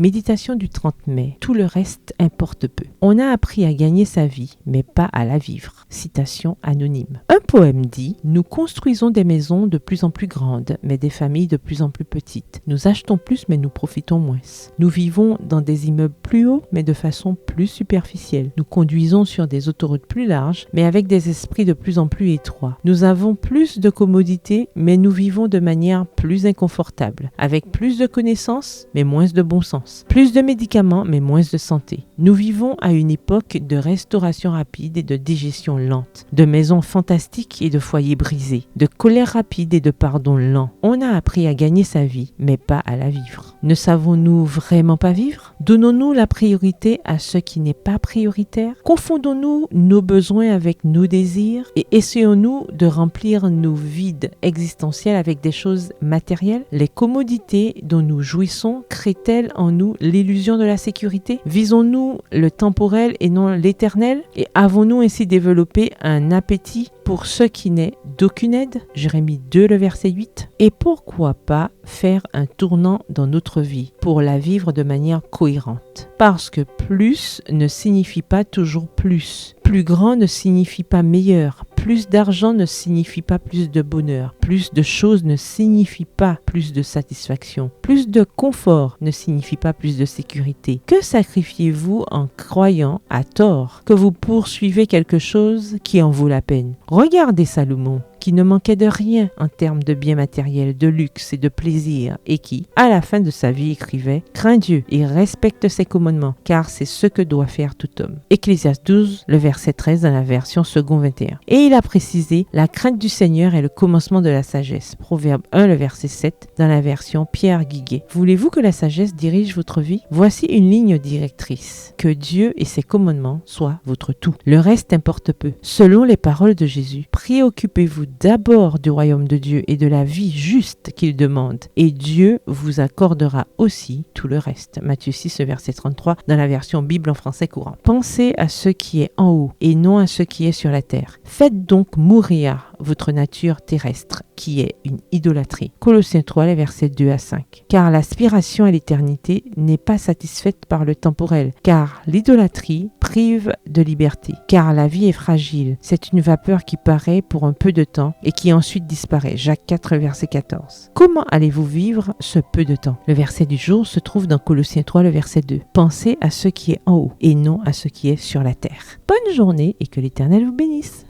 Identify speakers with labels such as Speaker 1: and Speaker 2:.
Speaker 1: Méditation du 30 mai. Tout le reste importe peu. On a appris à gagner sa vie, mais pas à la vivre. Citation anonyme. Un poème dit « Nous construisons des maisons de plus en plus grandes, mais des familles de plus en plus petites. Nous achetons plus, mais nous profitons moins. Nous vivons dans des immeubles plus hauts, mais de façon plus superficielle. Nous conduisons sur des autoroutes plus larges, mais avec des esprits de plus en plus étroits. Nous avons plus de commodités, mais nous vivons de manière plus inconfortable, avec plus de connaissances, mais moins de bon sens. Plus de médicaments, mais moins de santé. Nous vivons à une époque de restauration rapide et de digestion lente, de maisons fantastiques et de foyers brisés, de colère rapide et de pardon lent. On a appris à gagner sa vie, mais pas à la vivre. Ne savons-nous vraiment pas vivre? Donnons-nous la priorité à ce qui n'est pas prioritaire? Confondons-nous nos besoins avec nos désirs et essayons-nous de remplir nos vides existentiels avec des choses matérielles? Les commodités dont nous jouissons créent-elles en nous l'illusion de la sécurité? Visons-nous le temporel et non l'éternel? Et avons-nous ainsi développé un appétit pour ce qui n'est d'aucune aide? Jérémie 2, le verset 8. Et pourquoi pas faire un tournant dans notre vie pour la vivre de manière cohérente? Parce que plus ne signifie pas toujours plus. Plus grand ne signifie pas meilleur. Plus d'argent ne signifie pas plus de bonheur. Plus de choses ne signifie pas plus de satisfaction. Plus de confort ne signifie pas plus de sécurité. Que sacrifiez-vous en croyant à tort que vous poursuivez quelque chose qui en vaut la peine? Regardez Salomon, qui ne manquait de rien en termes de biens matériels, de luxe et de plaisir, et qui, à la fin de sa vie, écrivait « Crains Dieu et respecte ses commandements, car c'est ce que doit faire tout homme. » Ecclésiaste 12, le verset 13 dans la version second 21. Et il a précisé « La crainte du Seigneur est le commencement de la sagesse. » Proverbe 1, le verset 7 dans la version Pierre Guiguet. Voulez-vous que la sagesse dirige votre vie? Voici une ligne directrice. Que Dieu et ses commandements soient votre tout. Le reste importe peu. Selon les paroles de Jésus, préoccupez-vous d'abord du royaume de Dieu et de la vie juste qu'il demande, et Dieu vous accordera aussi tout le reste. Matthieu 6, verset 33, dans la version Bible en français courant. Pensez à ce qui est en haut et non à ce qui est sur la terre. Faites donc mourir votre nature terrestre, qui est une idolâtrie. Colossiens 3, les versets 2 à 5. Car l'aspiration à l'éternité n'est pas satisfaite par le temporel, car l'idolâtrie prive de liberté. Car la vie est fragile, c'est une vapeur qui paraît pour un peu de temps et qui ensuite disparaît. Jacques 4, verset 14. Comment allez-vous vivre ce peu de temps? Le verset du jour se trouve dans Colossiens 3, le verset 2. Pensez à ce qui est en haut et non à ce qui est sur la terre. Bonne journée et que l'Éternel vous bénisse.